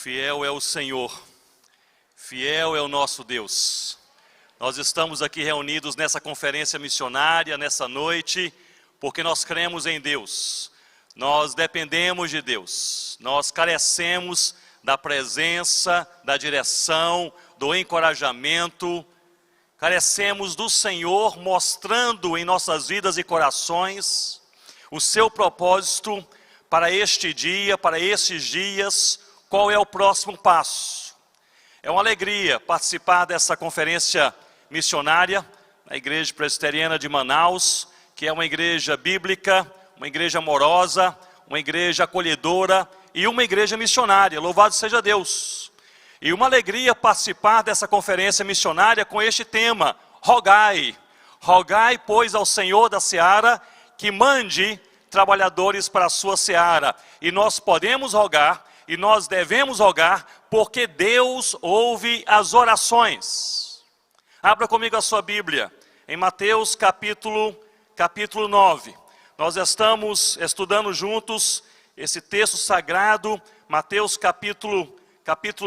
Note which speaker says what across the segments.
Speaker 1: Fiel é o Senhor, fiel é o nosso Deus. Nós estamos aqui reunidos nessa conferência missionária, nessa noite, porque nós cremos em Deus. Nós dependemos de Deus, nós carecemos da presença, da direção, do encorajamento. Carecemos do Senhor mostrando em nossas vidas e corações o seu propósito para este dia, para esses dias. Qual é o próximo passo? É uma alegria participar dessa conferência missionária na Igreja Presbiteriana de Manaus, que é uma igreja bíblica, uma igreja amorosa, uma igreja acolhedora e uma igreja missionária. Louvado seja Deus! E uma alegria participar dessa conferência missionária com este tema: rogai. Rogai, pois, ao Senhor da seara que mande trabalhadores para a sua seara. E nós podemos rogar, e nós devemos rogar, porque Deus ouve as orações. Abra comigo a sua Bíblia, em Mateus capítulo 9. Nós estamos estudando juntos esse texto sagrado, Mateus capítulo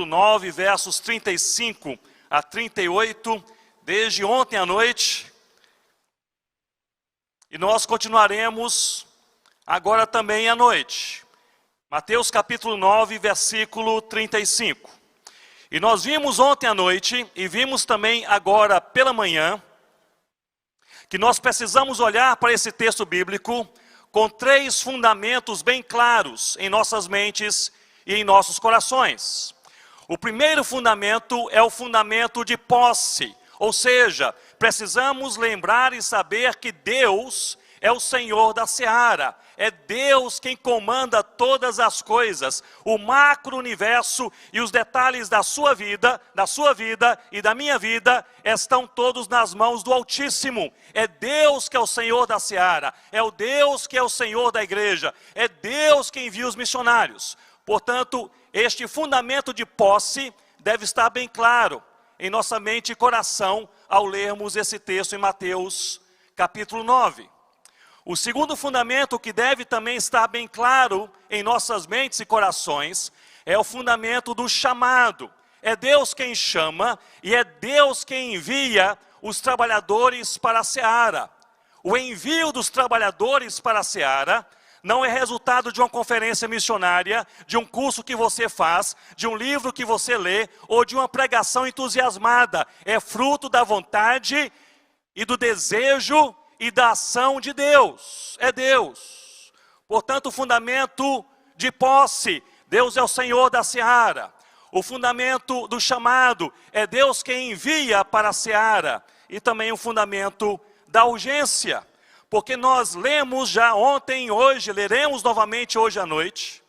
Speaker 1: 9, versos 35 a 38, desde ontem à noite. E nós continuaremos agora também à noite. Mateus capítulo 9, versículo 35. E nós vimos ontem à noite, e vimos também agora pela manhã, que nós precisamos olhar para esse texto bíblico com três fundamentos bem claros em nossas mentes e em nossos corações. O primeiro fundamento é o fundamento de posse, ou seja, precisamos lembrar e saber que Deus é o Senhor da seara. É Deus quem comanda todas as coisas, o macro-universo e os detalhes da sua vida e da minha vida estão todos nas mãos do Altíssimo. É Deus que é o Senhor da seara, é o Deus que é o Senhor da igreja, é Deus quem envia os missionários. Portanto, este fundamento de posse deve estar bem claro em nossa mente e coração ao lermos esse texto em Mateus capítulo 9. O segundo fundamento que deve também estar bem claro em nossas mentes e corações é o fundamento do chamado. É Deus quem chama e é Deus quem envia os trabalhadores para a seara. O envio dos trabalhadores para a seara não é resultado de uma conferência missionária, de um curso que você faz, de um livro que você lê ou de uma pregação entusiasmada. É fruto da vontade e do desejo e da ação de Deus. É Deus. Portanto, o fundamento de posse: Deus é o Senhor da seara. O fundamento do chamado: é Deus quem envia para a seara. E também o fundamento da urgência, porque nós lemos já ontem e hoje, leremos novamente hoje à noite,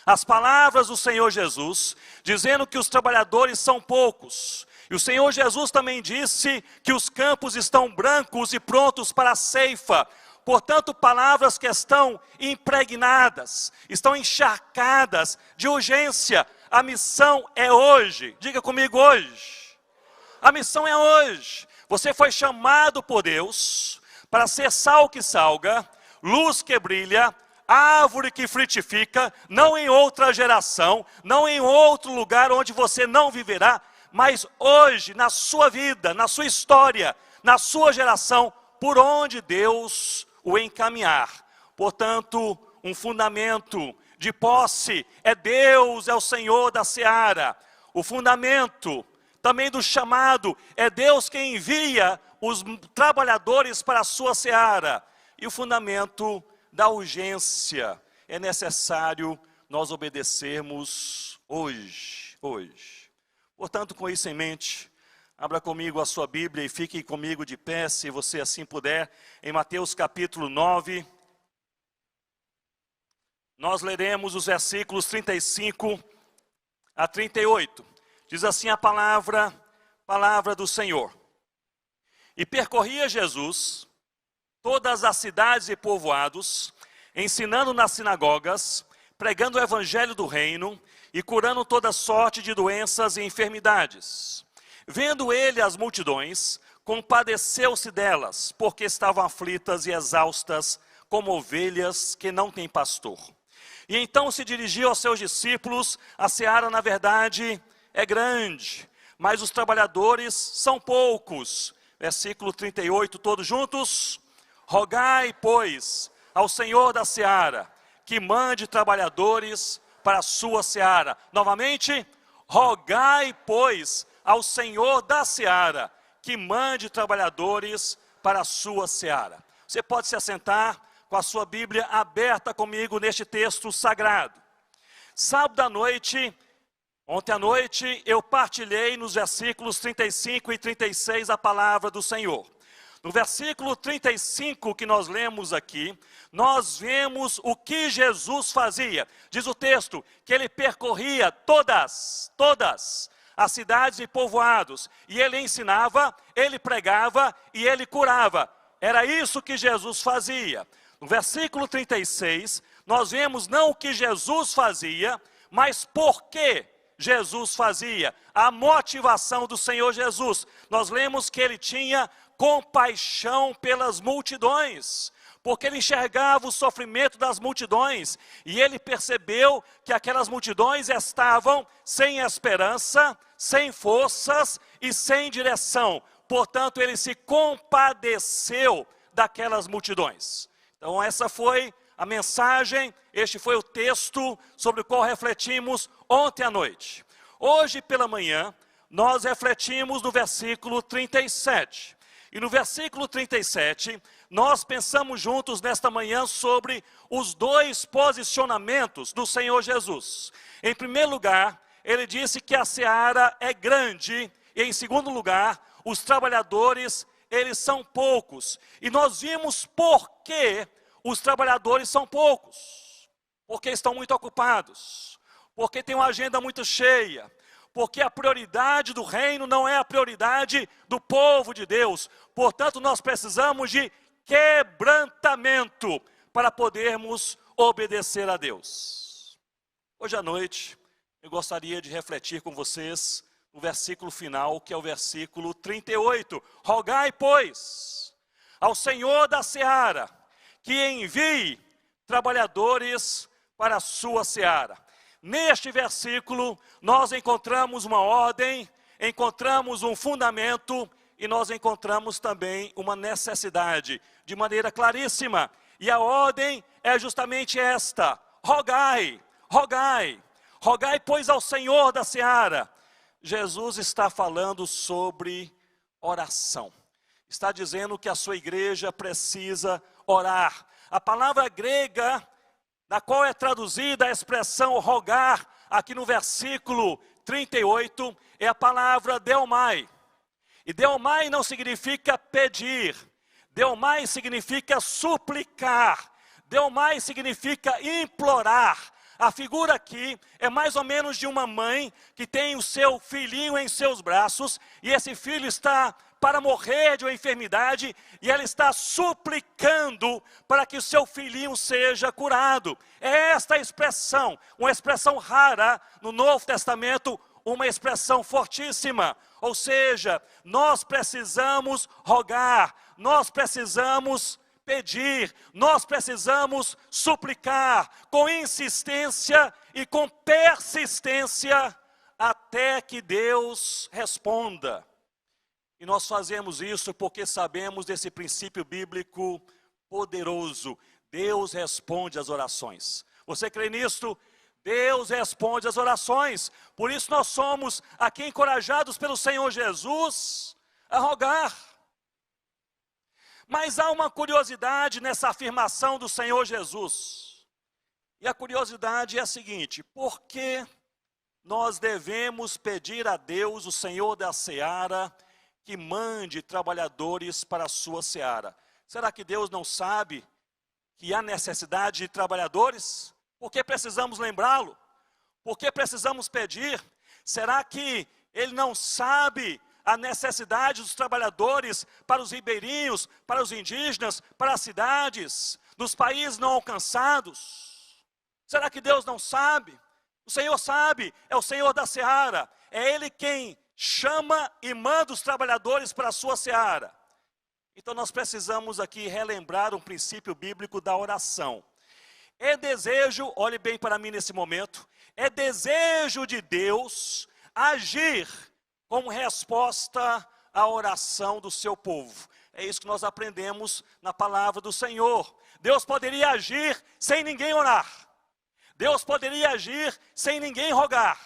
Speaker 1: as palavras do Senhor Jesus, dizendo que os trabalhadores são poucos. E o Senhor Jesus também disse que os campos estão brancos e prontos para a ceifa. Portanto, palavras que estão impregnadas, estão encharcadas de urgência. A missão é hoje. Diga comigo: hoje. A missão é hoje. Você foi chamado por Deus para ser sal que salga, luz que brilha, árvore que frutifica, não em outra geração, não em outro lugar onde você não viverá, mas hoje, na sua vida, na sua história, na sua geração, por onde Deus o encaminhar. Portanto, um fundamento de posse é Deus, é o Senhor da seara. O fundamento também do chamado é Deus quem envia os trabalhadores para a sua seara. E o fundamento da urgência: é necessário nós obedecermos hoje. Portanto, com isso em mente, abra comigo a sua Bíblia e fique comigo de pé, se você assim puder, em Mateus capítulo 9. Nós leremos os versículos 35 a 38. Diz assim a palavra do Senhor: E percorria Jesus todas as cidades e povoados, ensinando nas sinagogas, pregando o evangelho do reino e curando toda sorte de doenças e enfermidades. Vendo ele as multidões, compadeceu-se delas, porque estavam aflitas e exaustas, como ovelhas que não têm pastor. E então se dirigiu aos seus discípulos: a seara, na verdade, é grande, mas os trabalhadores são poucos. Versículo 38, todos juntos. Rogai, pois, ao Senhor da seara, que mande trabalhadores para a sua seara. Novamente, rogai, pois, ao Senhor da seara, que mande trabalhadores para a sua seara. Você pode se assentar com a sua Bíblia aberta comigo neste texto sagrado. Sábado à noite, ontem à noite, eu partilhei nos versículos 35 e 36 a palavra do Senhor. No versículo 35 que nós lemos aqui, nós vemos o que Jesus fazia. Diz o texto que ele percorria todas as cidades e povoados. E ele ensinava, ele pregava e ele curava. Era isso que Jesus fazia. No versículo 36, nós vemos não o que Jesus fazia, mas por que Jesus fazia. A motivação do Senhor Jesus. Nós lemos que ele tinha compaixão pelas multidões, porque ele enxergava o sofrimento das multidões, e ele percebeu que aquelas multidões estavam sem esperança, sem forças e sem direção. Portanto, ele se compadeceu daquelas multidões. Então essa foi a mensagem, este foi o texto sobre o qual refletimos ontem à noite. Hoje pela manhã, nós refletimos no versículo 37. E no versículo 37, nós pensamos juntos nesta manhã sobre os dois posicionamentos do Senhor Jesus. Em primeiro lugar, ele disse que a seara é grande, e em segundo lugar, os trabalhadores, eles são poucos. E nós vimos por que os trabalhadores são poucos. Porque estão muito ocupados, porque tem uma agenda muito cheia, porque a prioridade do reino não é a prioridade do povo de Deus. Portanto, nós precisamos de quebrantamento para podermos obedecer a Deus. Hoje à noite, eu gostaria de refletir com vocês no versículo final, que é o versículo 38. Rogai, pois, ao Senhor da seara, que envie trabalhadores para a sua seara. Neste versículo, nós encontramos uma ordem, encontramos um fundamento e nós encontramos também uma necessidade, de maneira claríssima. E a ordem é justamente esta: rogai, rogai, rogai, pois, ao Senhor da seara. Jesus está falando sobre oração. Está dizendo que a sua igreja precisa orar. A palavra grega, da qual é traduzida a expressão rogar, aqui no versículo 38, é a palavra deomai. E deomai não significa pedir, deomai significa suplicar, deomai significa implorar. A figura aqui é mais ou menos de uma mãe que tem o seu filhinho em seus braços, e esse filho está para morrer de uma enfermidade, e ela está suplicando para que o seu filhinho seja curado. É esta expressão, uma expressão rara no Novo Testamento, uma expressão fortíssima. Ou seja, nós precisamos rogar, nós precisamos pedir, nós precisamos suplicar com insistência e com persistência até que Deus responda. E nós fazemos isso porque sabemos desse princípio bíblico poderoso. Deus responde às orações. Você crê nisto? Deus responde às orações. Por isso nós somos aqui encorajados pelo Senhor Jesus a rogar. Mas há uma curiosidade nessa afirmação do Senhor Jesus. E a curiosidade é a seguinte: por que nós devemos pedir a Deus, o Senhor da seara, que mande trabalhadores para a sua seara? Será que Deus não sabe que há necessidade de trabalhadores? Por que precisamos lembrá-lo? Por que precisamos pedir? Será que Ele não sabe a necessidade dos trabalhadores para os ribeirinhos, para os indígenas, para as cidades, dos países não alcançados? Será que Deus não sabe? O Senhor sabe, é o Senhor da seara, é Ele quem chama e manda os trabalhadores para a sua seara. Então nós precisamos aqui relembrar um princípio bíblico da oração. é desejo, olhe bem para mim nesse momento, é desejo de Deus agir como resposta à oração do seu povo. É isso que nós aprendemos na palavra do Senhor. Deus poderia agir sem ninguém orar. Deus poderia agir sem ninguém rogar.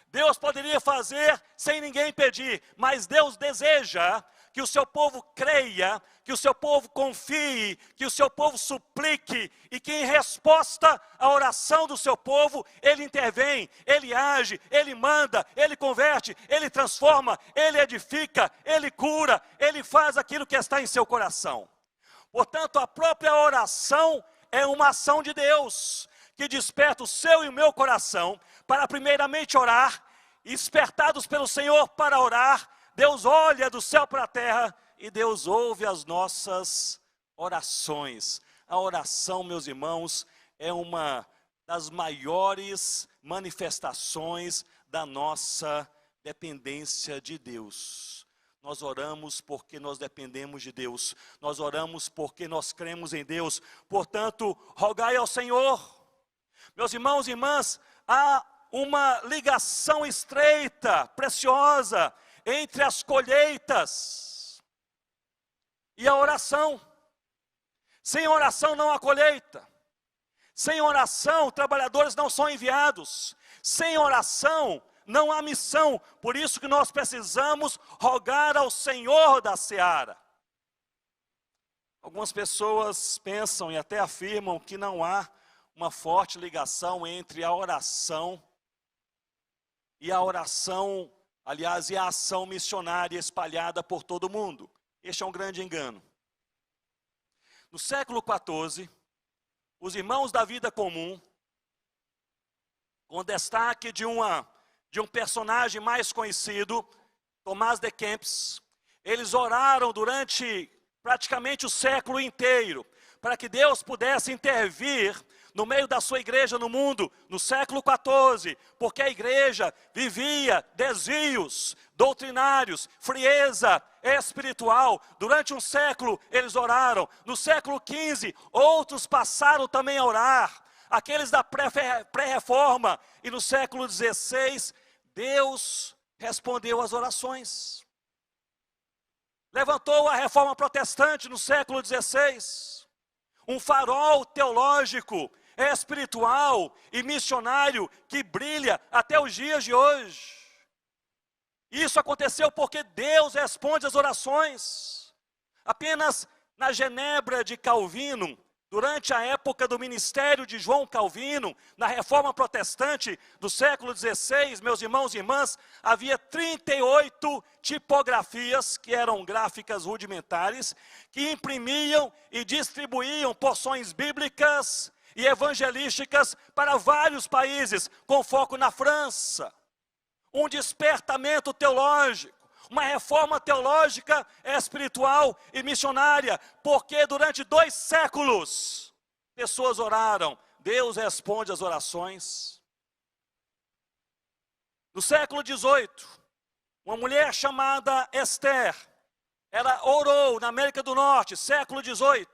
Speaker 1: Deus poderia fazer sem ninguém pedir. Mas Deus deseja que o seu povo creia, que o seu povo confie, que o seu povo suplique, e que em resposta à oração do seu povo, Ele intervém, Ele age, Ele manda, Ele converte, Ele transforma, Ele edifica, Ele cura, Ele faz aquilo que está em seu coração. Portanto, a própria oração é uma ação de Deus, que desperta o seu e o meu coração, para primeiramente orar, e despertados pelo Senhor para orar, Deus olha do céu para a terra e Deus ouve as nossas orações. A oração, meus irmãos, é uma das maiores manifestações da nossa dependência de Deus. Nós oramos porque nós dependemos de Deus. Nós oramos porque nós cremos em Deus. Portanto, rogai ao Senhor. Meus irmãos e irmãs, há uma ligação estreita, preciosa, entre as colheitas e a oração. Sem oração não há colheita. Sem oração, trabalhadores não são enviados. Sem oração, não há missão. Por isso que nós precisamos rogar ao Senhor da seara. Algumas pessoas pensam e até afirmam que não há uma forte ligação entre a oração e aliás, e a ação missionária espalhada por todo o mundo. Este é um grande engano. No século XIV, os irmãos da vida comum, com destaque de um personagem mais conhecido, Tomás de Kempis, eles oraram durante praticamente o século inteiro, para que Deus pudesse intervir no meio da sua igreja no mundo, no século XIV, porque a igreja vivia desvios doutrinários, frieza espiritual. Durante um século eles oraram. No século XV, outros passaram também a orar, aqueles da pré-reforma. E no século XVI, Deus respondeu às orações. Levantou a reforma protestante no século XVI, um farol teológico, espiritual e missionário que brilha até os dias de hoje. Isso aconteceu porque Deus responde às orações. Apenas na Genebra de Calvino, durante a época do ministério de João Calvino, na reforma protestante do século XVI, meus irmãos e irmãs, havia 38 tipografias, que eram gráficas rudimentares, que imprimiam e distribuíam porções bíblicas e evangelísticas para vários países, com foco na França. Um despertamento teológico, uma reforma teológica, espiritual e missionária, porque durante 2 séculos, pessoas oraram, Deus responde às orações. No século XVIII, uma mulher chamada Esther, ela orou na América do Norte, século XVIII,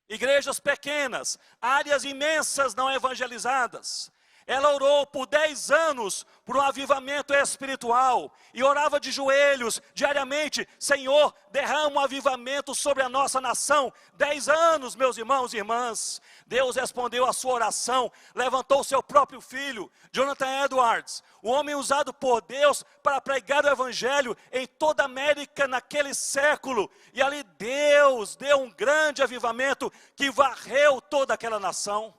Speaker 1: igrejas pequenas, áreas imensas não evangelizadas. Ela orou por 10 anos por um avivamento espiritual e orava de joelhos diariamente: Senhor, derrama um avivamento sobre a nossa nação. 10 anos, meus irmãos e irmãs. Deus respondeu a sua oração, levantou o seu próprio filho, Jonathan Edwards, o homem usado por Deus para pregar o evangelho em toda a América naquele século. E ali Deus deu um grande avivamento que varreu toda aquela nação.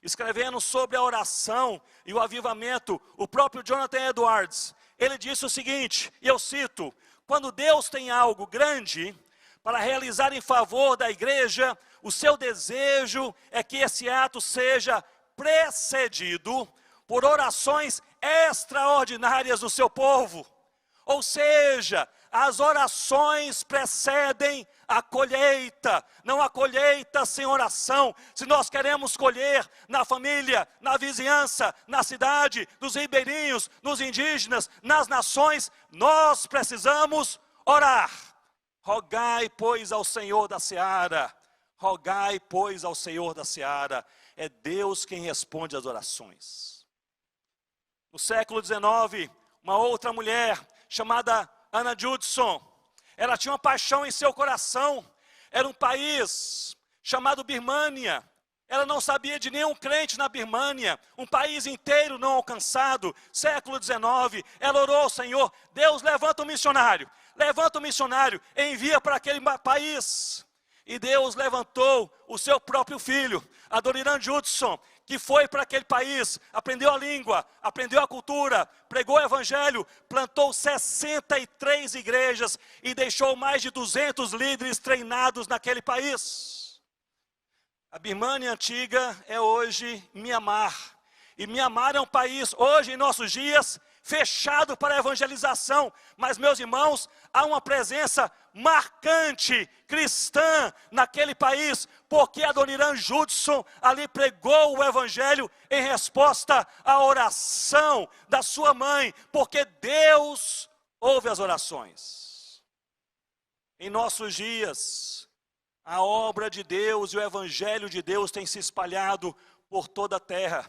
Speaker 1: Escrevendo sobre a oração e o avivamento, o próprio Jonathan Edwards, ele disse o seguinte, e eu cito: quando Deus tem algo grande para realizar em favor da igreja, o seu desejo é que esse ato seja precedido por orações extraordinárias do seu povo. Ou seja, as orações precedem a colheita. Não há colheita sem oração. Se nós queremos colher na família, na vizinhança, na cidade, nos ribeirinhos, nos indígenas, nas nações, nós precisamos orar. Rogai, pois, ao Senhor da seara. Rogai, pois, ao Senhor da seara. é Deus quem responde às orações. No século XIX, uma outra mulher chamada Anna Judson, ela tinha uma paixão em seu coração. Era um país chamado Birmânia. Ela não sabia de nenhum crente na Birmânia, um país inteiro não alcançado, século XIX. Ela orou ao Senhor: Deus, levanta um missionário, envia para aquele país. E Deus levantou o seu próprio filho, Adoniran Judson, que foi para aquele país, aprendeu a língua, aprendeu a cultura, pregou o evangelho, plantou 63 igrejas e deixou mais de 200 líderes treinados naquele país. A Birmânia antiga é hoje Mianmar. E Mianmar é um país, hoje em nossos dias, fechado para a evangelização. Mas, meus irmãos, há uma presença marcante, cristã, naquele país, porque Adoniran Judson ali pregou o evangelho em resposta à oração da sua mãe, porque Deus ouve as orações. Em nossos dias, a obra de Deus e o evangelho de Deus tem se espalhado por toda a terra.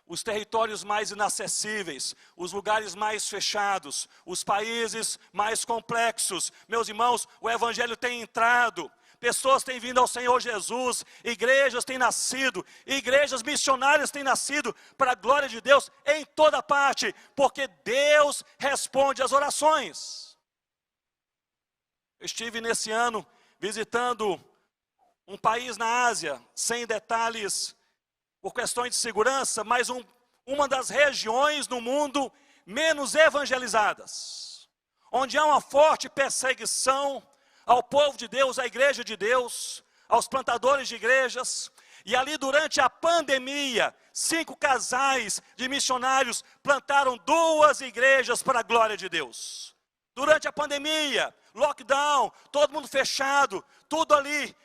Speaker 1: Os territórios mais inacessíveis, os lugares mais fechados, os países mais complexos. Meus irmãos, o evangelho tem entrado, pessoas têm vindo ao Senhor Jesus, igrejas têm nascido, igrejas missionárias têm nascido para a glória de Deus em toda parte, porque Deus responde às orações. Eu estive nesse ano visitando um país na Ásia, sem detalhes por questões de segurança, mas uma das regiões no mundo menos evangelizadas, onde há uma forte perseguição ao povo de Deus, à igreja de Deus, aos plantadores de igrejas. E ali durante a pandemia, 5 casais de missionários plantaram 2 igrejas para a glória de Deus. Durante a pandemia, lockdown, todo mundo fechado, tudo ali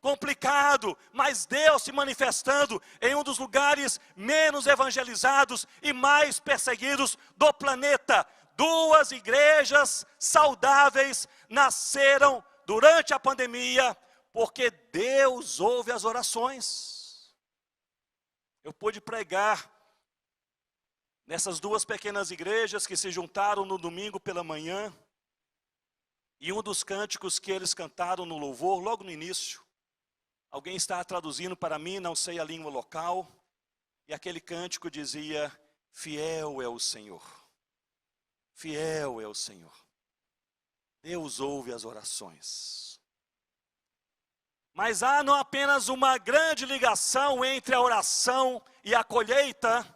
Speaker 1: complicado, mas Deus se manifestando em um dos lugares menos evangelizados e mais perseguidos do planeta. 2 igrejas saudáveis nasceram durante a pandemia, porque Deus ouve as orações. Eu pude pregar nessas 2 pequenas igrejas que se juntaram no domingo pela manhã, e um dos cânticos que eles cantaram no louvor, logo no início, alguém está traduzindo para mim, não sei a língua local, e aquele cântico dizia: fiel é o Senhor, fiel é o Senhor, Deus ouve as orações. Mas há não apenas uma grande ligação entre a oração e a colheita,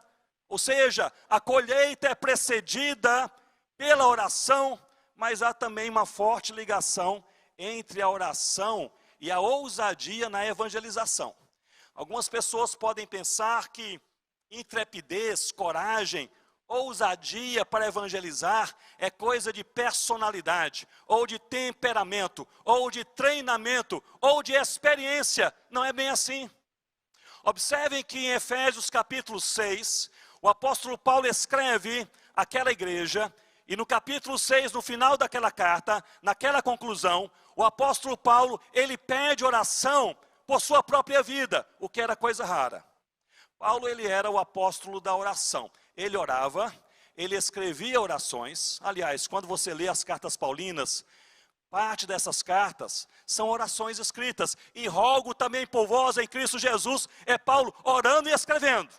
Speaker 1: ou seja, a colheita é precedida pela oração, mas há também uma forte ligação entre a oração e a ousadia na evangelização. Algumas pessoas podem pensar que intrepidez, coragem, ousadia para evangelizar é coisa de personalidade, ou de temperamento, ou de treinamento, ou de experiência. Não é bem assim. Observem que em Efésios capítulo 6, o apóstolo Paulo escreve àquela igreja, e no capítulo 6, no final daquela carta, naquela conclusão, o apóstolo Paulo, ele pede oração por sua própria vida, o que era coisa rara. Paulo, ele era o apóstolo da oração. Ele orava, ele escrevia orações. Aliás, quando você lê as cartas paulinas, parte dessas cartas são orações escritas. E rogo também por vós em Cristo Jesus, é Paulo orando e escrevendo.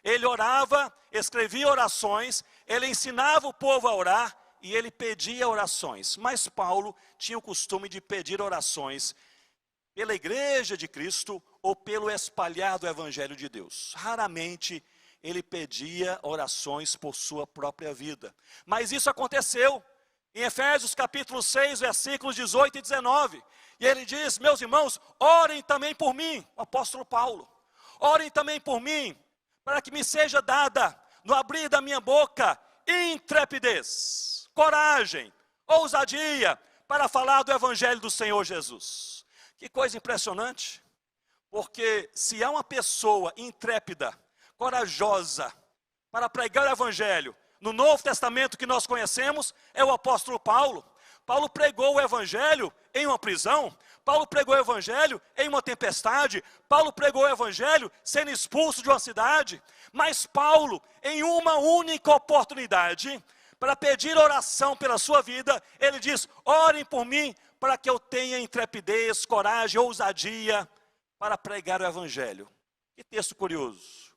Speaker 1: Ele orava, escrevia orações, ele ensinava o povo a orar e ele pedia orações. Mas Paulo tinha o costume de pedir orações pela igreja de Cristo ou pelo espalhar do evangelho de Deus. Raramente ele pedia orações por sua própria vida. Mas isso aconteceu em Efésios capítulo 6, versículos 18 e 19. E ele diz: meus irmãos, orem também por mim, o apóstolo Paulo. Orem também por mim, para que me seja dada, no abrir da minha boca, intrepidez, coragem, ousadia, para falar do evangelho do Senhor Jesus. Que coisa impressionante, porque se há uma pessoa intrépida, corajosa, para pregar o evangelho, no Novo Testamento que nós conhecemos, é o apóstolo Paulo. Paulo pregou o evangelho em uma prisão, Paulo pregou o evangelho em uma tempestade, Paulo pregou o evangelho sendo expulso de uma cidade, mas Paulo, em uma única oportunidade, para pedir oração pela sua vida, ele diz: orem por mim, para que eu tenha intrepidez, coragem, ousadia, para pregar o evangelho. Que texto curioso.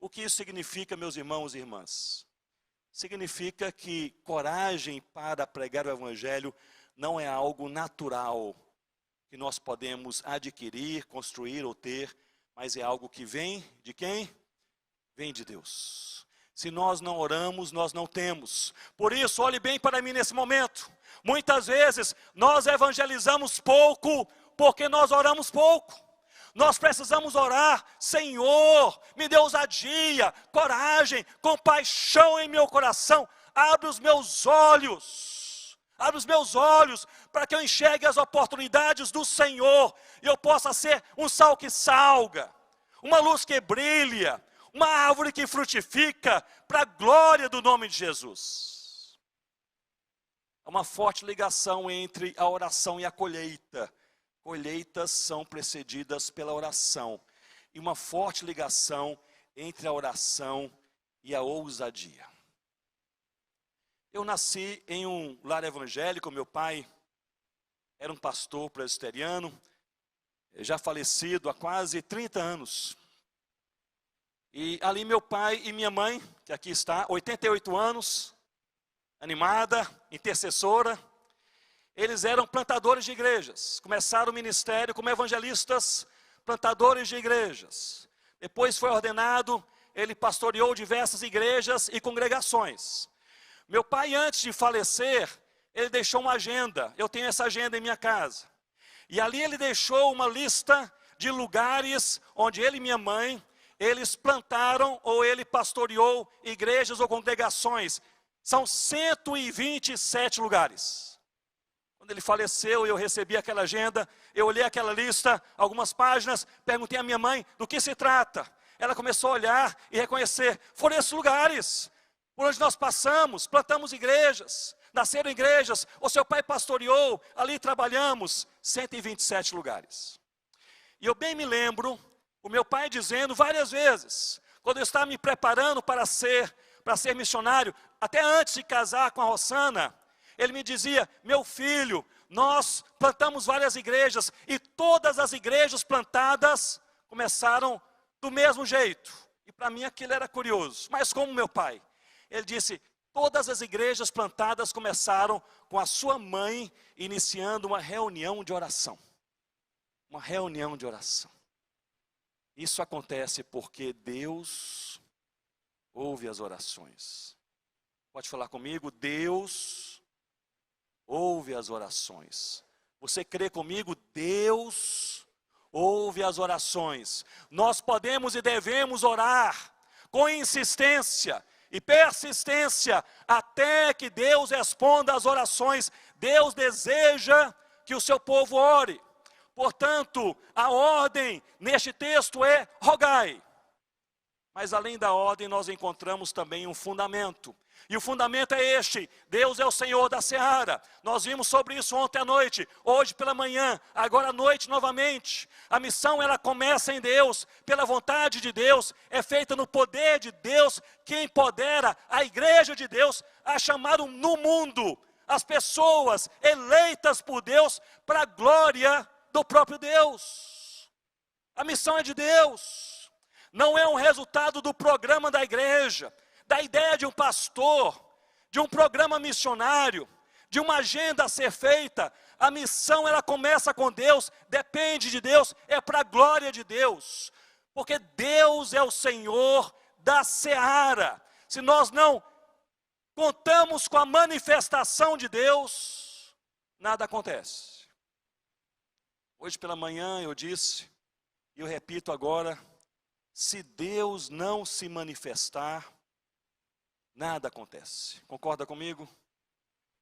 Speaker 1: O que isso significa, meus irmãos e irmãs? Significa que coragem para pregar o evangelho não é algo natural, que nós podemos adquirir, construir ou ter, mas é algo que vem de quem? Vem de Deus. Se nós não oramos, nós não temos. Por isso, olhe bem para mim nesse momento. Muitas vezes, nós evangelizamos pouco, porque nós oramos pouco. Nós precisamos orar: Senhor, me dê ousadia, coragem, compaixão em meu coração, abre os meus olhos para que eu enxergue as oportunidades do Senhor, e eu possa ser um sal que salga, uma luz que brilha, uma árvore que frutifica, para a glória do nome de Jesus. Há uma forte ligação entre a oração e a colheita. Colheitas são precedidas pela oração, e uma forte ligação entre a oração e a ousadia. Eu nasci em um lar evangélico. Meu pai era um pastor presbiteriano, já falecido há quase 30 anos. E ali meu pai e minha mãe, que aqui está, 88 anos, animada, intercessora, eles eram plantadores de igrejas. Começaram o ministério como evangelistas, plantadores de igrejas. Depois foi ordenado, ele pastoreou diversas igrejas e congregações. Meu pai, antes de falecer, ele deixou uma agenda. Eu tenho essa agenda em minha casa. E ali ele deixou uma lista de lugares onde ele e minha mãe, eles plantaram ou ele pastoreou igrejas ou congregações. São 127 lugares. Quando ele faleceu, eu recebi aquela agenda, eu olhei aquela lista, algumas páginas, perguntei à minha mãe do que se trata. Ela começou a olhar e reconhecer: foram esses lugares por onde nós passamos, plantamos igrejas, nasceram igrejas, o seu pai pastoreou, ali trabalhamos, 127 lugares. E eu bem me lembro, o meu pai dizendo várias vezes, quando eu estava me preparando para ser missionário, até antes de casar com a Rossana, ele me dizia: meu filho, nós plantamos várias igrejas, e todas as igrejas plantadas começaram do mesmo jeito. E para mim aquilo era curioso, mas como meu pai, ele disse: todas as igrejas plantadas começaram com a sua mãe iniciando uma reunião de oração. Uma reunião de oração. Isso acontece porque Deus ouve as orações. Pode falar comigo? Deus ouve as orações. Você crê comigo? Deus ouve as orações. Nós podemos e devemos orar com insistência e persistência, até que Deus responda às orações. Deus deseja que o seu povo ore. Portanto, a ordem neste texto é: rogai. Mas além da ordem, nós encontramos também um fundamento. E o fundamento é este: Deus é o Senhor da seara. Nós vimos sobre isso ontem à noite, hoje pela manhã, agora à noite novamente. A missão, ela começa em Deus, pela vontade de Deus, é feita no poder de Deus, que empodera a igreja de Deus a chamar no mundo as pessoas eleitas por Deus para a glória do próprio Deus. A missão é de Deus, não é um resultado do programa da igreja, da ideia de um pastor, de um programa missionário, de uma agenda a ser feita. A missão, ela começa com Deus, depende de Deus, é para a glória de Deus, porque Deus é o Senhor da seara. Se nós não contamos com a manifestação de Deus, nada acontece. Hoje pela manhã eu disse, e eu repito agora: se Deus não se manifestar, nada acontece. Concorda comigo?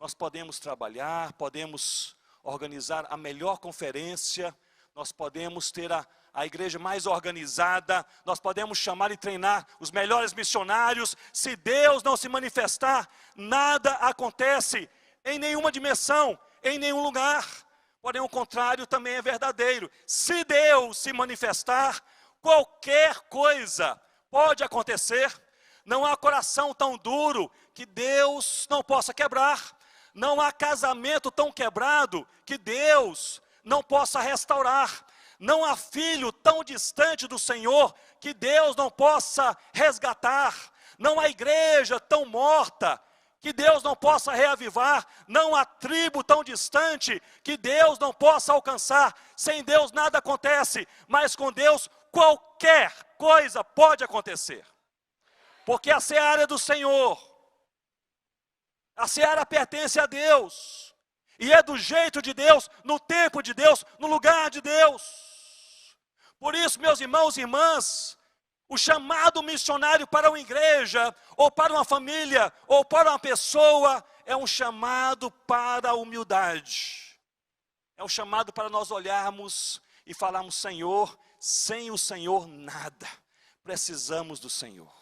Speaker 1: Nós podemos trabalhar, podemos organizar a melhor conferência, nós podemos ter a igreja mais organizada, nós podemos chamar e treinar os melhores missionários. Se Deus não se manifestar, nada acontece em nenhuma dimensão, em nenhum lugar. porém o contrário também é verdadeiro. Se Deus se manifestar, qualquer coisa pode acontecer. Não há coração tão duro que Deus não possa quebrar. Não há casamento tão quebrado que Deus não possa restaurar. Não há filho tão distante do Senhor que Deus não possa resgatar. Não há igreja tão morta que Deus não possa reavivar. Não há tribo tão distante que Deus não possa alcançar. Sem Deus nada acontece, mas com Deus qualquer coisa pode acontecer. Porque a seara é do Senhor. A seara pertence a Deus. E é do jeito de Deus, no tempo de Deus, no lugar de Deus. Por isso, meus irmãos e irmãs, o chamado missionário para uma igreja, ou para uma família, ou para uma pessoa, é um chamado para a humildade. É um chamado para nós olharmos e falarmos: Senhor, sem o Senhor nada. Precisamos do Senhor.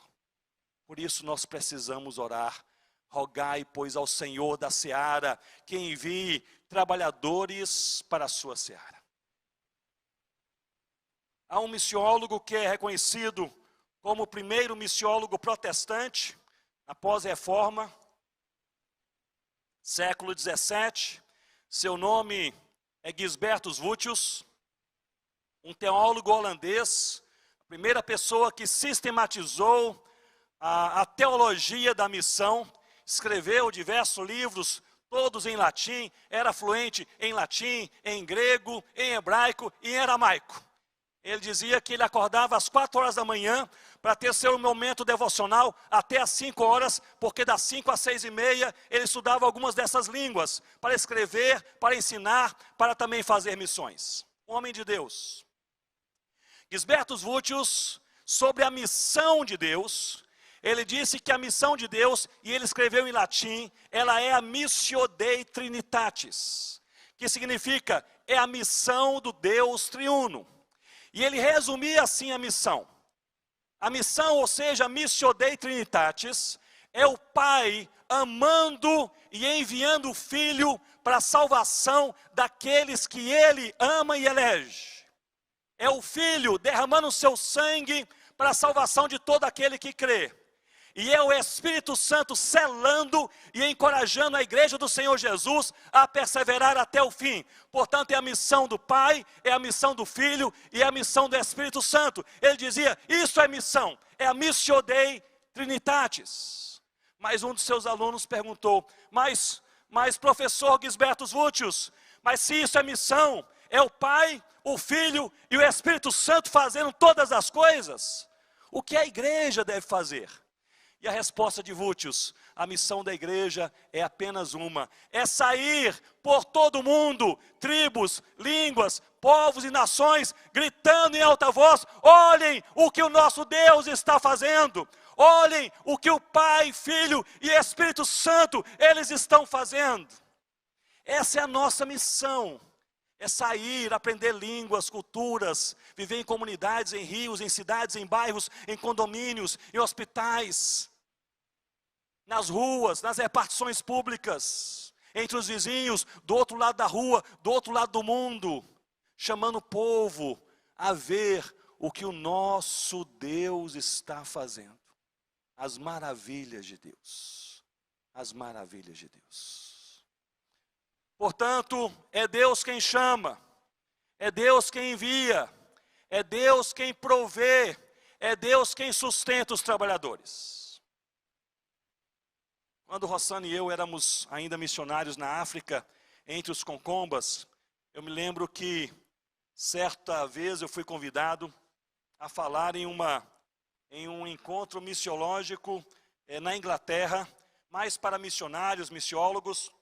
Speaker 1: Por isso nós precisamos orar. Rogai, pois, ao Senhor da seara que envie trabalhadores para a sua seara. Há um missiólogo que é reconhecido como o primeiro missiólogo protestante, após a Reforma, século 17. Seu nome é Gisbertus Voetius, um teólogo holandês, a primeira pessoa que sistematizou a teologia da missão. Escreveu diversos livros, todos em latim, era fluente em latim, em grego, em hebraico e em aramaico. Ele dizia que ele acordava às 4 horas da manhã para ter seu momento devocional até às 5 horas, porque das 5 às 6h30 ele estudava algumas dessas línguas, para escrever, para ensinar, para também fazer missões. Um homem de Deus. Gisbertus Voetius, sobre a missão de Deus, ele disse que a missão de Deus, e ele escreveu em latim, ela é a Missio Dei Trinitatis, que significa, é a missão do Deus triuno. E ele resumia assim a missão. A missão, ou seja, a Missio Dei Trinitatis, é o Pai amando e enviando o Filho para a salvação daqueles que Ele ama e elege. É o Filho derramando o seu sangue para a salvação de todo aquele que crê. E é o Espírito Santo selando e encorajando a igreja do Senhor Jesus a perseverar até o fim. Portanto, é a missão do Pai, é a missão do Filho e é a missão do Espírito Santo. Ele dizia, isso é missão, é a Missio Dei Trinitatis. Mas um dos seus alunos perguntou, mas professor Gisbertus Voetius, mas se isso é missão, é o Pai, o Filho e o Espírito Santo fazendo todas as coisas, o que a igreja deve fazer? E a resposta de Voetius, a missão da igreja é apenas uma, é sair por todo o mundo, tribos, línguas, povos e nações, gritando em alta voz, olhem o que o nosso Deus está fazendo, olhem o que o Pai, Filho e Espírito Santo, eles estão fazendo. Essa é a nossa missão, é sair, aprender línguas, culturas, viver em comunidades, em rios, em cidades, em bairros, em condomínios, em hospitais, nas ruas, nas repartições públicas, entre os vizinhos, do outro lado da rua, do outro lado do mundo, chamando o povo a ver o que o nosso Deus está fazendo. As maravilhas de Deus. As maravilhas de Deus. Portanto, é Deus quem chama, é Deus quem envia, é Deus quem provê, é Deus quem sustenta os trabalhadores. Quando Rossana e eu éramos ainda missionários na África, entre os concombas, eu me lembro que certa vez eu fui convidado a falar em um encontro missiológico na Inglaterra, mais para missionários, missiólogos.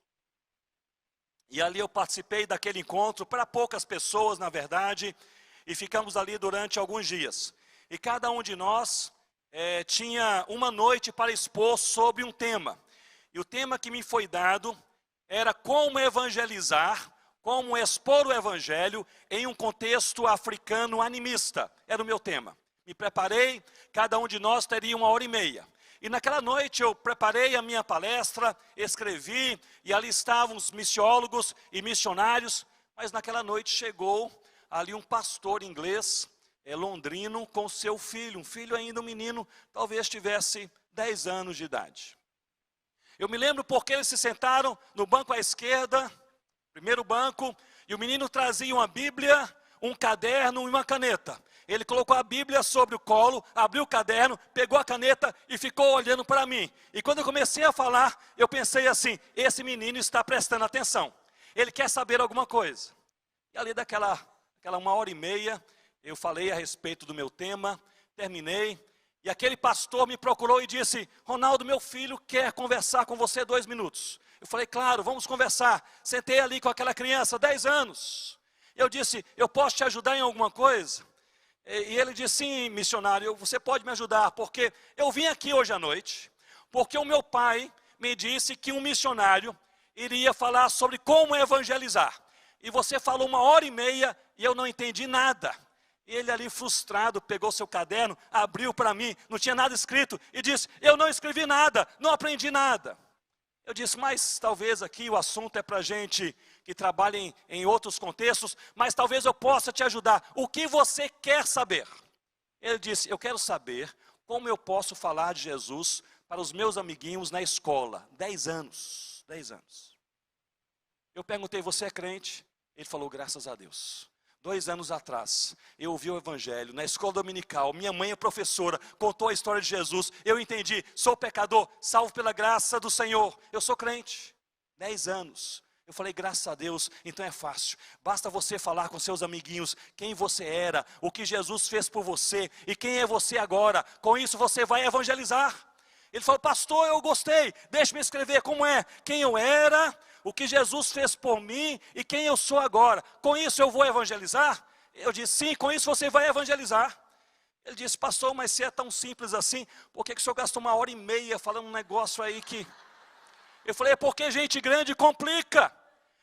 Speaker 1: E ali eu participei daquele encontro, para poucas pessoas na verdade, e ficamos ali durante alguns dias. E cada um de nós tinha uma noite para expor sobre um tema. E o tema que me foi dado era como evangelizar, como expor o evangelho em um contexto africano animista. Era o meu tema. Me preparei, cada um de nós teria 1h30. E naquela noite eu preparei a minha palestra, escrevi, e ali estavam os missiólogos e missionários Mas naquela noite chegou ali um pastor inglês, londrino, com seu filho, um filho ainda um menino, talvez tivesse 10 anos de idade. Eu me lembro porque eles se sentaram no banco à esquerda, primeiro banco, e o menino trazia uma Bíblia, um caderno e uma caneta. Ele colocou a Bíblia sobre o colo, abriu o caderno, pegou a caneta e ficou olhando para mim. E quando eu comecei a falar, eu pensei assim, esse menino está prestando atenção. Ele quer saber alguma coisa. E ali daquela 1h30, eu falei a respeito do meu tema, terminei. E aquele pastor me procurou e disse, Ronaldo, meu filho quer conversar com você 2 minutos. Eu falei, claro, vamos conversar. Sentei ali com aquela criança, 10 anos. Eu disse, eu posso te ajudar em alguma coisa? E ele disse, sim, missionário, você pode me ajudar, porque eu vim aqui hoje à noite, porque o meu pai me disse que um missionário iria falar sobre como evangelizar. E você falou 1h30 e eu não entendi nada. E ele ali frustrado, pegou seu caderno, abriu para mim, não tinha nada escrito, e disse, eu não escrevi nada, não aprendi nada. Eu disse, mas talvez aqui o assunto é para gente que trabalha em outros contextos, mas talvez eu possa te ajudar. O que você quer saber? Ele disse, eu quero saber como eu posso falar de Jesus para os meus amiguinhos na escola. 10 anos, 10 anos. Eu perguntei, você é crente? Ele falou, graças a Deus. 2 anos atrás, eu ouvi o evangelho na escola dominical, minha mãe é professora, contou a história de Jesus, eu entendi, sou pecador, salvo pela graça do Senhor, eu sou crente, 10 anos, eu falei, graças a Deus, então é fácil, basta você falar com seus amiguinhos, quem você era, o que Jesus fez por você, e quem é você agora, com isso você vai evangelizar. Ele falou, pastor, eu gostei, deixe-me escrever como é, quem eu era, o que Jesus fez por mim e quem eu sou agora. Com isso eu vou evangelizar? Eu disse, sim, com isso você vai evangelizar. Ele disse, pastor, mas se é tão simples assim, por que o senhor gastou 1h30 falando um negócio aí que... Eu falei, é porque gente grande complica,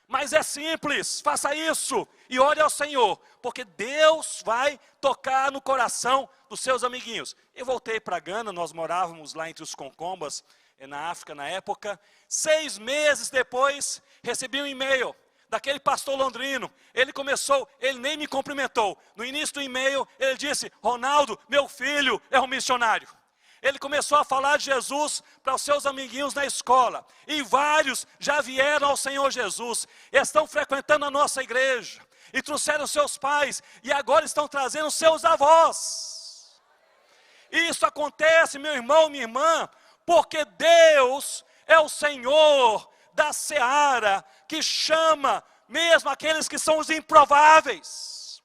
Speaker 1: mas é simples, faça isso e ore ao Senhor, porque Deus vai tocar no coração dos seus amiguinhos. Eu voltei para Gana, nós morávamos lá entre os Concombas, na África na época. 6 meses depois, recebi um e-mail daquele pastor londrino. Ele nem me cumprimentou. No início do e-mail, ele disse, Ronaldo, meu filho é um missionário. Ele começou a falar de Jesus para os seus amiguinhos na escola. E vários já vieram ao Senhor Jesus. Estão frequentando a nossa igreja. E trouxeram seus pais. E agora estão trazendo seus avós. E isso acontece, meu irmão, minha irmã, porque Deus é o Senhor da seara, que chama mesmo aqueles que são os improváveis,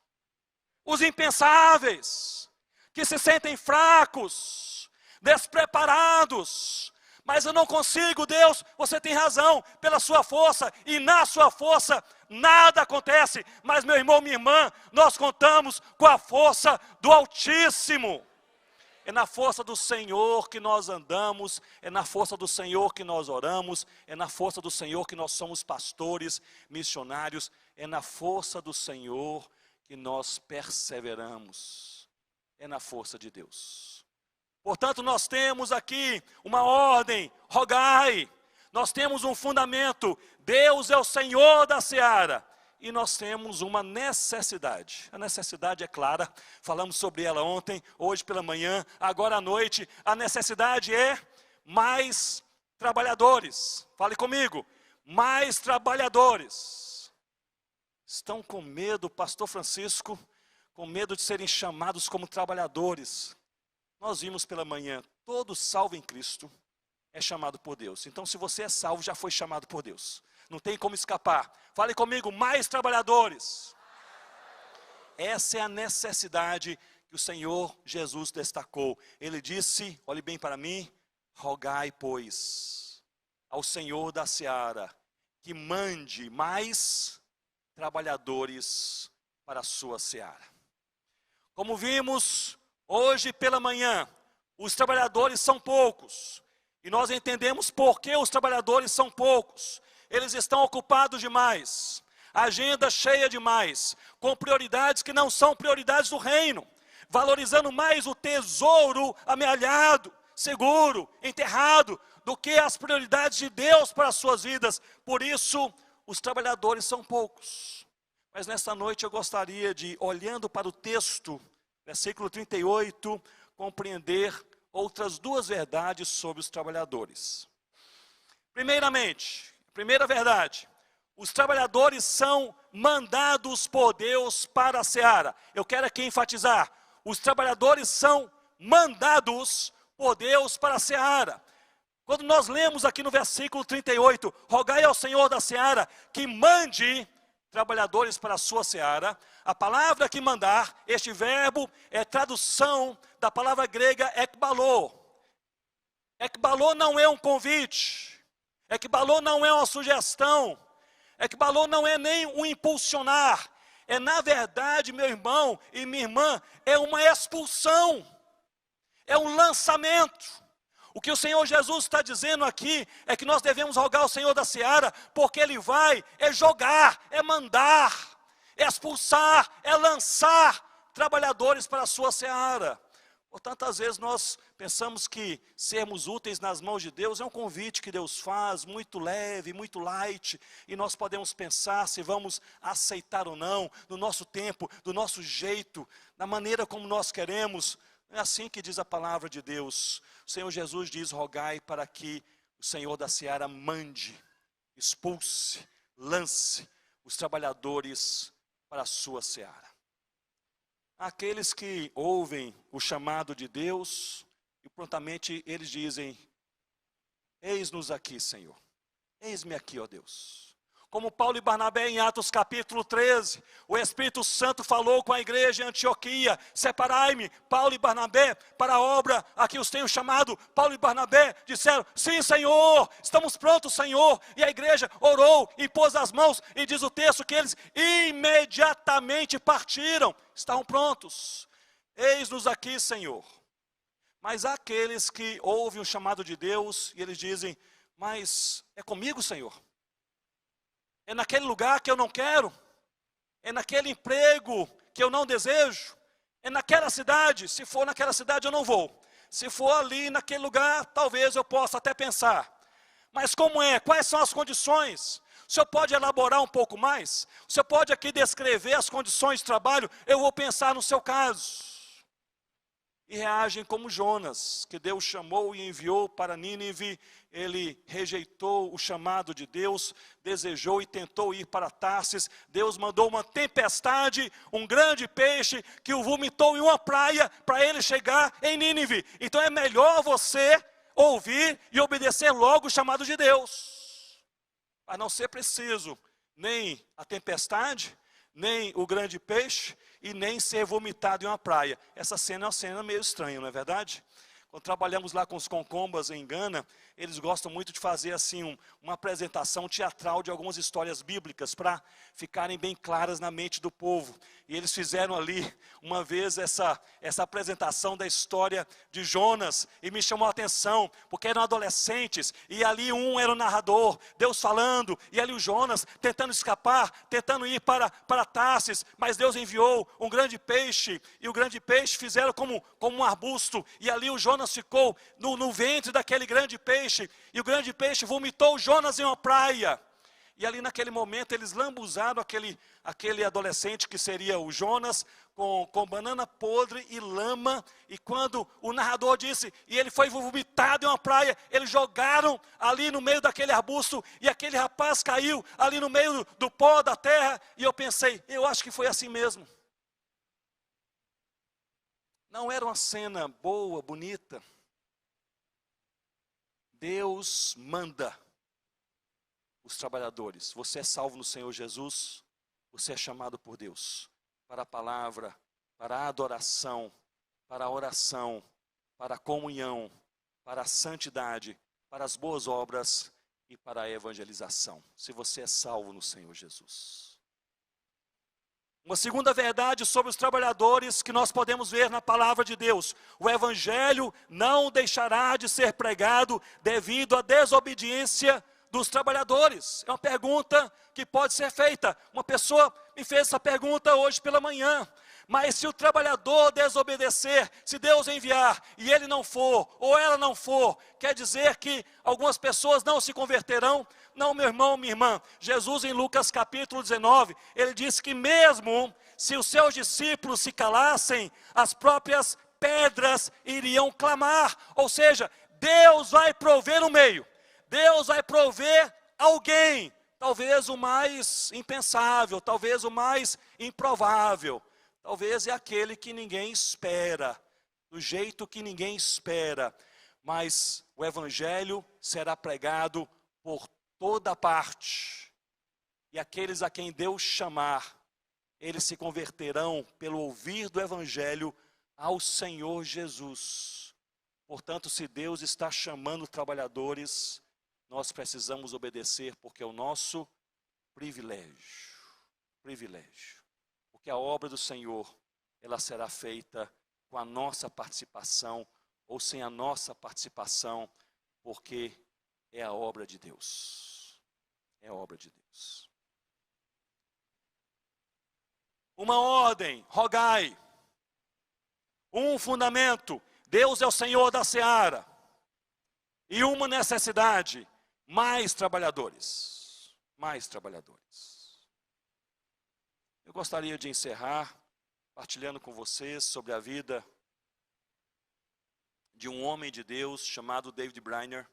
Speaker 1: os impensáveis, que se sentem fracos, despreparados. Mas eu não consigo, Deus, você tem razão, pela sua força, e na sua força nada acontece. Mas meu irmão, minha irmã, nós contamos com a força do Altíssimo. É na força do Senhor que nós andamos, é na força do Senhor que nós oramos, é na força do Senhor que nós somos pastores, missionários, é na força do Senhor que nós perseveramos, é na força de Deus. Portanto, nós temos aqui uma ordem, rogai, nós temos um fundamento, Deus é o Senhor da seara. E nós temos uma necessidade, a necessidade é clara, falamos sobre ela ontem, hoje pela manhã, agora à noite, a necessidade é mais trabalhadores, fale comigo, mais trabalhadores. Estão com medo, pastor Francisco, com medo de serem chamados como trabalhadores. Nós vimos pela manhã, todo salvo em Cristo é chamado por Deus. Então se você é salvo, já foi chamado por Deus. Não tem como escapar. Fale comigo, mais trabalhadores. Essa é a necessidade que o Senhor Jesus destacou. Ele disse, olhe bem para mim, rogai, pois, ao Senhor da seara, que mande mais trabalhadores para a sua seara. Como vimos hoje pela manhã, os trabalhadores são poucos. E nós entendemos por que os trabalhadores são poucos. Eles estão ocupados demais, agenda cheia demais, com prioridades que não são prioridades do reino, valorizando mais o tesouro amealhado, seguro, enterrado, do que as prioridades de Deus para as suas vidas. Por isso, os trabalhadores são poucos. Mas nesta noite eu gostaria de, olhando para o texto, versículo 38, compreender outras duas verdades sobre os trabalhadores. Primeiramente, primeira verdade, os trabalhadores são mandados por Deus para a seara. Eu quero aqui enfatizar, os trabalhadores são mandados por Deus para a seara. Quando nós lemos aqui no versículo 38, rogai ao Senhor da seara que mande trabalhadores para a sua seara. A palavra que mandar, este verbo é tradução da palavra grega ekbalô. Ekbalô não é um convite, ekbalô não é uma sugestão, ekbalô não é nem um impulsionar, é na verdade, meu irmão e minha irmã, é uma expulsão, é um lançamento. O que o Senhor Jesus está dizendo aqui é que nós devemos rogar ao Senhor da seara, porque Ele vai jogar, mandar, expulsar, lançar trabalhadores para a sua seara. Por tantas vezes nós pensamos que sermos úteis nas mãos de Deus é um convite que Deus faz, muito leve, muito light, e nós podemos pensar se vamos aceitar ou não, no nosso tempo, do nosso jeito, da maneira como nós queremos. É assim que diz a palavra de Deus. O Senhor Jesus diz, rogai para que o Senhor da seara mande, expulse, lance os trabalhadores para a sua seara. Aqueles que ouvem o chamado de Deus, e prontamente eles dizem, eis-nos aqui, Senhor, eis-me aqui, ó Deus. Como Paulo e Barnabé em Atos capítulo 13, o Espírito Santo falou com a igreja em Antioquia, separai-me, Paulo e Barnabé, para a obra a que os tenho chamado. Paulo e Barnabé disseram, sim Senhor, estamos prontos Senhor. E a igreja orou e pôs as mãos, e diz o texto que eles imediatamente partiram, estavam prontos. Eis-nos aqui Senhor. Mas há aqueles que ouvem o chamado de Deus, e eles dizem, mas é comigo Senhor. É naquele lugar que eu não quero, é naquele emprego que eu não desejo, é naquela cidade, se for naquela cidade eu não vou. Se for ali naquele lugar, talvez eu possa até pensar. Mas como é? Quais são as condições? O senhor pode elaborar um pouco mais? O senhor pode aqui descrever as condições de trabalho? Eu vou pensar no seu caso. E reagem como Jonas, que Deus chamou e enviou para Nínive. Ele rejeitou o chamado de Deus, desejou e tentou ir para Tarsis. Deus mandou uma tempestade, um grande peixe, que o vomitou em uma praia, para ele chegar em Nínive. Então é melhor você ouvir e obedecer logo o chamado de Deus, para não ser preciso nem a tempestade, nem o grande peixe, e nem ser vomitado em uma praia. Essa cena é uma cena meio estranha, não é verdade? Quando trabalhamos lá com os concombas em Gana, eles gostam muito de fazer assim uma apresentação teatral de algumas histórias bíblicas, para ficarem bem claras na mente do povo. E eles fizeram ali, uma vez, essa apresentação da história de Jonas, e me chamou a atenção, porque eram adolescentes, e ali um era o narrador, Deus falando, e ali o Jonas tentando escapar, tentando ir para Tarsis, mas Deus enviou um grande peixe, e o grande peixe fizeram como um arbusto, e ali o Jonas ficou no ventre daquele grande peixe, e o grande peixe vomitou o Jonas em uma praia. E ali naquele momento eles lambuzaram aquele adolescente que seria o Jonas, com banana podre e lama. E quando o narrador disse, e ele foi vomitado em uma praia, eles jogaram ali no meio daquele arbusto, e aquele rapaz caiu ali no meio do pó da terra. E eu pensei, eu acho que foi assim mesmo. Não era uma cena boa, bonita. Deus manda os trabalhadores. Você é salvo no Senhor Jesus, você é chamado por Deus para a palavra, para a adoração, para a oração, para a comunhão, para a santidade, para as boas obras e para a evangelização. Se você é salvo no Senhor Jesus. Uma segunda verdade sobre os trabalhadores que nós podemos ver na palavra de Deus: o evangelho não deixará de ser pregado devido à desobediência dos trabalhadores. É uma pergunta que pode ser feita. Uma pessoa me fez essa pergunta hoje pela manhã. Mas se o trabalhador desobedecer, se Deus enviar e ele não for, ou ela não for, quer dizer que algumas pessoas não se converterão? Não, meu irmão, minha irmã. Jesus em Lucas capítulo 19, ele disse que mesmo se os seus discípulos se calassem, as próprias pedras iriam clamar. Ou seja, Deus vai prover um meio, Deus vai prover alguém, talvez o mais impensável, talvez o mais improvável, talvez é aquele que ninguém espera, do jeito que ninguém espera, mas o evangelho será pregado por toda parte, e aqueles a quem Deus chamar, eles se converterão pelo ouvir do evangelho ao Senhor Jesus. Portanto, se Deus está chamando trabalhadores, nós precisamos obedecer, porque é o nosso privilégio. Porque a obra do Senhor, ela será feita com a nossa participação, ou sem a nossa participação, porque é a obra de Deus. É a obra de Deus. Uma ordem, rogai. Um fundamento, Deus é o Senhor da seara. E uma necessidade, mais trabalhadores. Mais trabalhadores. Eu gostaria de encerrar partilhando com vocês sobre a vida de um homem de Deus chamado David Brainerd.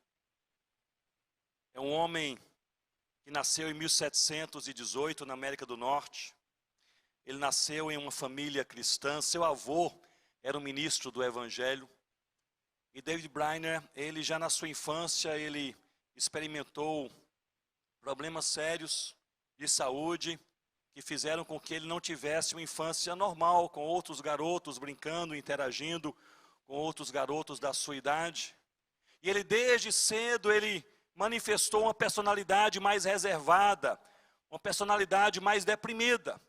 Speaker 1: É um homem que nasceu em 1718 na América do Norte. Ele nasceu em uma família cristã, seu avô era um ministro do Evangelho. E David Brainerd, ele já na sua infância, ele experimentou problemas sérios de saúde, que fizeram com que ele não tivesse uma infância normal, com outros garotos brincando, interagindo com outros garotos da sua idade. E ele desde cedo, ele manifestou uma personalidade mais reservada, uma personalidade mais deprimida.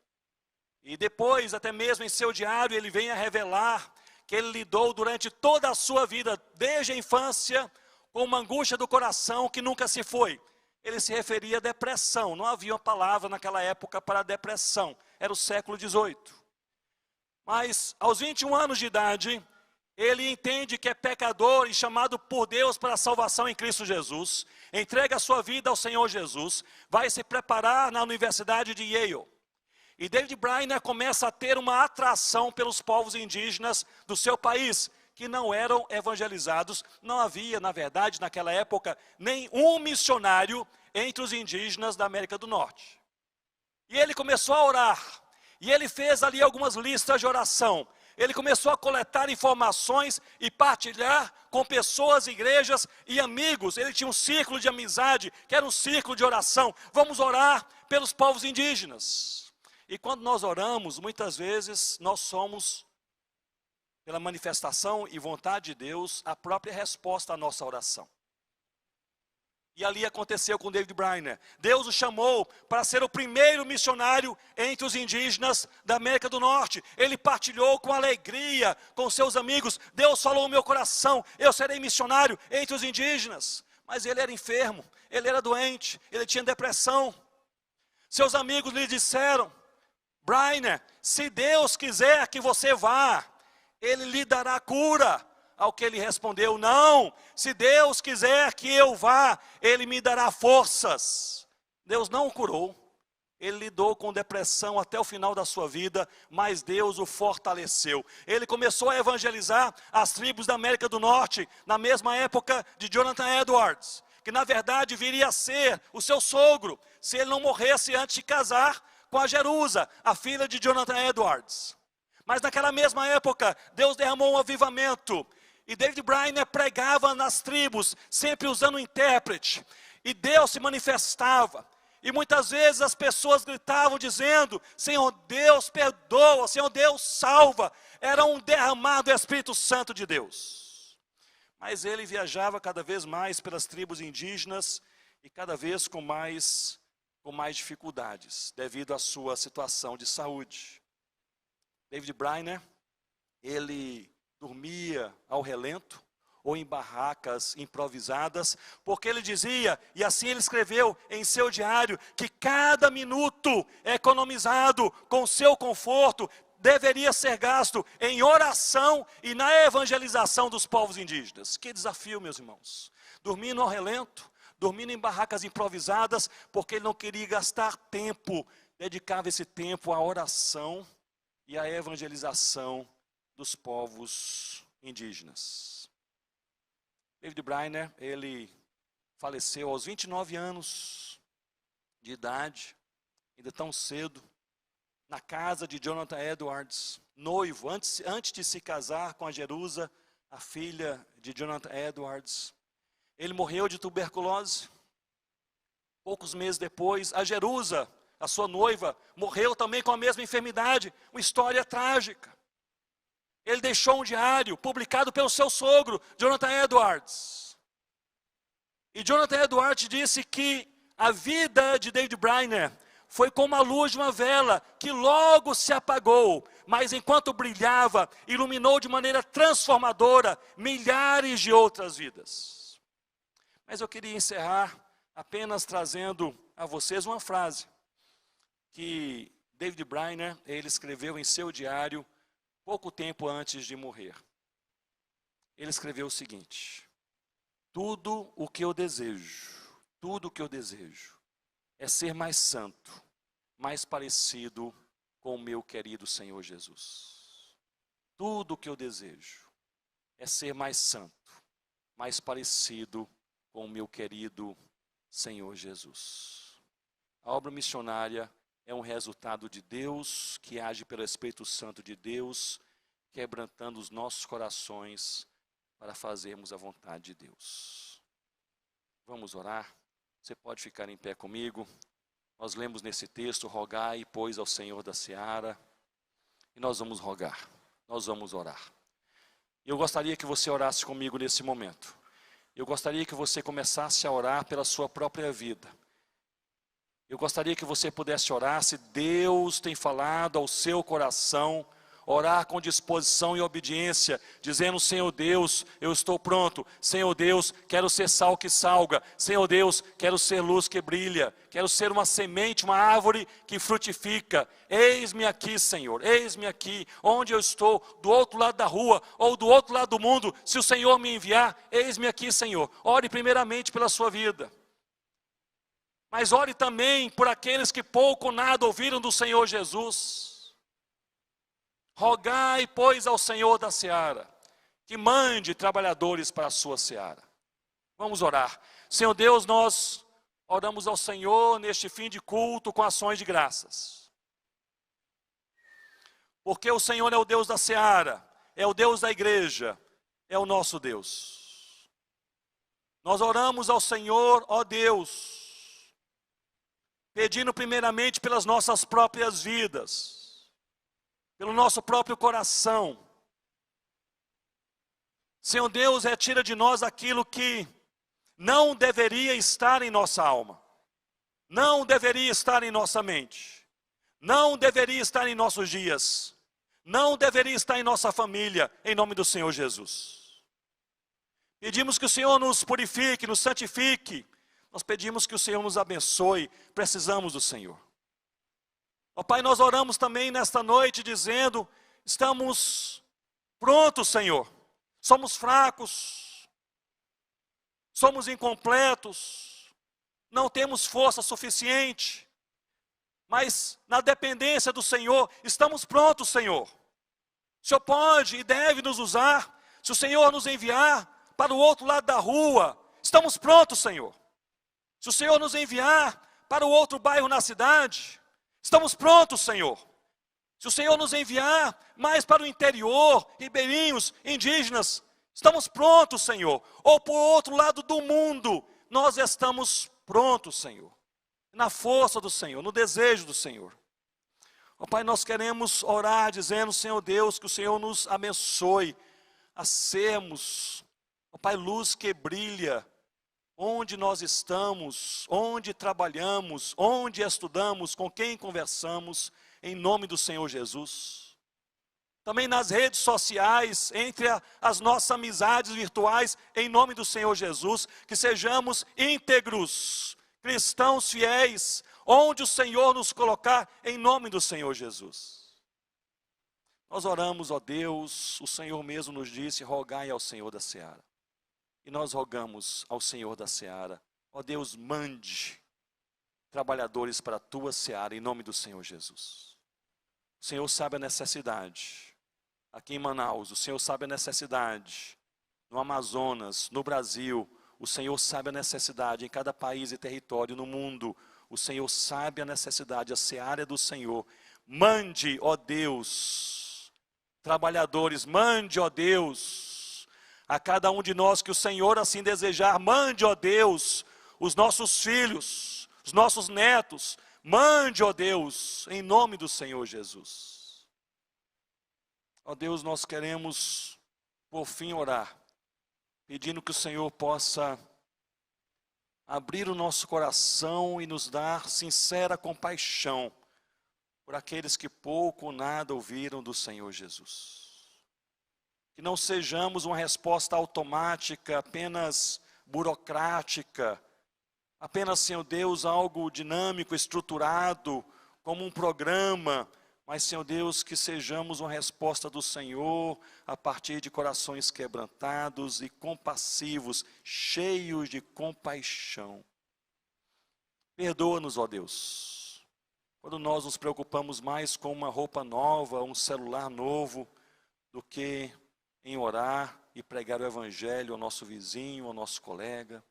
Speaker 1: E depois, até mesmo em seu diário, ele vem a revelar que ele lidou durante toda a sua vida, desde a infância, com uma angústia do coração que nunca se foi. Ele se referia à depressão, não havia uma palavra naquela época para depressão, era o século XVIII. Mas aos 21 anos de idade, ele entende que é pecador e chamado por Deus para a salvação em Cristo Jesus, entrega a sua vida ao Senhor Jesus, vai se preparar na Universidade de Yale. E David Brainerd começa a ter uma atração pelos povos indígenas do seu país, que não eram evangelizados. Não havia, na verdade, naquela época, nenhum missionário entre os indígenas da América do Norte. E ele começou a orar, e ele fez ali algumas listas de oração. Ele começou a coletar informações e partilhar com pessoas, igrejas e amigos. Ele tinha um círculo de amizade, que era um círculo de oração. Vamos orar pelos povos indígenas. E quando nós oramos, muitas vezes nós somos, pela manifestação e vontade de Deus, a própria resposta à nossa oração. E ali aconteceu com David Brainerd. Deus o chamou para ser o primeiro missionário entre os indígenas da América do Norte. Ele partilhou com alegria com seus amigos. Deus falou no meu coração, eu serei missionário entre os indígenas. Mas ele era enfermo, ele era doente, ele tinha depressão. Seus amigos lhe disseram: Brainerd, se Deus quiser que você vá, Ele lhe dará cura. Ao que ele respondeu: não, se Deus quiser que eu vá, Ele me dará forças. Deus não o curou, ele lidou com depressão até o final da sua vida, mas Deus o fortaleceu. Ele começou a evangelizar as tribos da América do Norte, na mesma época de Jonathan Edwards, que na verdade viria a ser o seu sogro, se ele não morresse antes de casar com a Jerusa, a filha de Jonathan Edwards. Mas naquela mesma época, Deus derramou um avivamento, e David Brainerd pregava nas tribos, sempre usando um intérprete, e Deus se manifestava, e muitas vezes as pessoas gritavam dizendo: Senhor Deus perdoa, Senhor Deus salva. Era um derramado Espírito Santo de Deus. Mas ele viajava cada vez mais pelas tribos indígenas, e cada vez com mais dificuldades, devido à sua situação de saúde. David Brainerd, ele dormia ao relento, ou em barracas improvisadas, porque ele dizia, e assim ele escreveu em seu diário, que cada minuto economizado com seu conforto deveria ser gasto em oração e na evangelização dos povos indígenas. Que desafio, meus irmãos. Dormindo ao relento, dormindo em barracas improvisadas, porque ele não queria gastar tempo, dedicava esse tempo à oração e à evangelização dos povos indígenas. David Brainerd, ele faleceu aos 29 anos de idade, ainda tão cedo, na casa de Jonathan Edwards, noivo, antes de se casar com a Jerusa, a filha de Jonathan Edwards. Ele morreu de tuberculose. Poucos meses depois, a Jerusa, a sua noiva, morreu também com a mesma enfermidade. Uma história trágica. Ele deixou um diário publicado pelo seu sogro, Jonathan Edwards. E Jonathan Edwards disse que a vida de David Brainerd foi como a luz de uma vela que logo se apagou, mas enquanto brilhava, iluminou de maneira transformadora milhares de outras vidas. Mas eu queria encerrar apenas trazendo a vocês uma frase que David Brainerd, ele escreveu em seu diário pouco tempo antes de morrer. Ele escreveu o seguinte: tudo o que eu desejo é ser mais santo, mais parecido com o meu querido Senhor Jesus. Tudo o que eu desejo é ser mais santo, mais parecido com o meu querido Senhor Jesus. A obra missionária é um resultado de Deus, que age pelo Espírito Santo de Deus, quebrantando os nossos corações para fazermos a vontade de Deus. Vamos orar? Você pode ficar em pé comigo. Nós lemos nesse texto: rogai, pois, ao Senhor da seara. E nós vamos rogar, nós vamos orar. Eu gostaria que você orasse comigo nesse momento. Eu gostaria que você começasse a orar pela sua própria vida. Eu gostaria que você pudesse orar, se Deus tem falado ao seu coração, orar com disposição e obediência, dizendo: Senhor Deus, eu estou pronto. Senhor Deus, quero ser sal que salga. Senhor Deus, quero ser luz que brilha. Quero ser uma semente, uma árvore que frutifica. Eis-me aqui, Senhor, eis-me aqui, onde eu estou, do outro lado da rua, ou do outro lado do mundo. Se o Senhor me enviar, eis-me aqui, Senhor. Ore primeiramente pela sua vida. Mas ore também por aqueles que pouco ou nada ouviram do Senhor Jesus. Rogai, pois, ao Senhor da seara, que mande trabalhadores para a sua seara. Vamos orar. Senhor Deus, nós oramos ao Senhor neste fim de culto com ações de graças. Porque o Senhor é o Deus da seara, é o Deus da igreja, é o nosso Deus. Nós oramos ao Senhor, ó Deus, pedindo primeiramente pelas nossas próprias vidas, pelo nosso próprio coração. Senhor Deus, retira de nós aquilo que não deveria estar em nossa alma, não deveria estar em nossa mente, não deveria estar em nossos dias, não deveria estar em nossa família, em nome do Senhor Jesus. Pedimos que o Senhor nos purifique, nos santifique. Nós pedimos que o Senhor nos abençoe, precisamos do Senhor. Ó Pai, nós oramos também nesta noite dizendo: estamos prontos, Senhor. Somos fracos, somos incompletos, não temos força suficiente, mas na dependência do Senhor, estamos prontos, Senhor. O Senhor pode e deve nos usar. Se o Senhor nos enviar para o outro lado da rua, estamos prontos, Senhor. Se o Senhor nos enviar para o outro bairro na cidade, estamos prontos, Senhor. Se o Senhor nos enviar mais para o interior, ribeirinhos, indígenas, estamos prontos, Senhor. Ou para o outro lado do mundo, nós estamos prontos, Senhor. Na força do Senhor, no desejo do Senhor. Ó Pai, nós queremos orar dizendo: Senhor Deus, que o Senhor nos abençoe a sermos, ó Pai, luz que brilha, onde nós estamos, onde trabalhamos, onde estudamos, com quem conversamos, em nome do Senhor Jesus. Também nas redes sociais, entre as nossas amizades virtuais, em nome do Senhor Jesus, que sejamos íntegros, cristãos fiéis, onde o Senhor nos colocar, em nome do Senhor Jesus. Nós oramos, ó Deus, o Senhor mesmo nos disse, rogai ao Senhor da seara. E nós rogamos ao Senhor da seara, ó Deus, mande trabalhadores para a tua seara, em nome do Senhor Jesus. O Senhor sabe a necessidade. Aqui em Manaus, o Senhor sabe a necessidade. No Amazonas, no Brasil, o Senhor sabe a necessidade. Em cada país e território no mundo, o Senhor sabe a necessidade. A seara é do Senhor. Mande, ó Deus, trabalhadores, mande, ó Deus, a cada um de nós que o Senhor assim desejar. Mande, ó Deus, os nossos filhos, os nossos netos. Mande, ó Deus, em nome do Senhor Jesus. Ó Deus, nós queremos, por fim, orar, pedindo que o Senhor possa abrir o nosso coração e nos dar sincera compaixão por aqueles que pouco ou nada ouviram do Senhor Jesus. Que não sejamos uma resposta automática, apenas burocrática, apenas, Senhor Deus, algo dinâmico, estruturado, como um programa, mas, Senhor Deus, que sejamos uma resposta do Senhor a partir de corações quebrantados e compassivos, cheios de compaixão. Perdoa-nos, ó Deus, quando nós nos preocupamos mais com uma roupa nova, um celular novo, do que em orar e pregar o Evangelho ao nosso vizinho, ao nosso colega.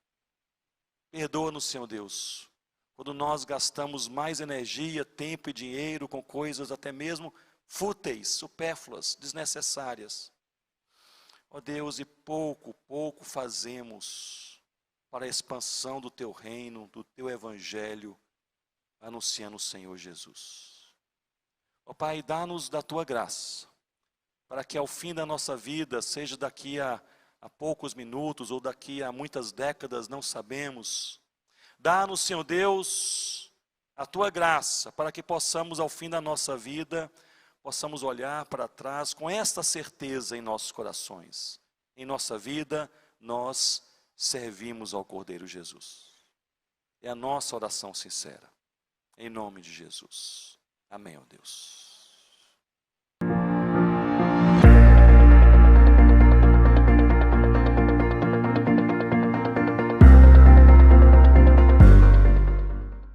Speaker 1: Perdoa-nos, Senhor Deus, quando nós gastamos mais energia, tempo e dinheiro com coisas até mesmo fúteis, supérfluas, desnecessárias. Ó Deus, e pouco fazemos para a expansão do Teu reino, do Teu Evangelho, anunciando o Senhor Jesus. Ó Pai, dá-nos da Tua graça, para que ao fim da nossa vida, seja daqui a poucos minutos ou daqui a muitas décadas, não sabemos. Dá-nos, Senhor Deus, a Tua graça, para que possamos, ao fim da nossa vida, possamos olhar para trás com esta certeza em nossos corações. Em nossa vida, nós servimos ao Cordeiro Jesus. É a nossa oração sincera. Em nome de Jesus. Amém, ó Deus.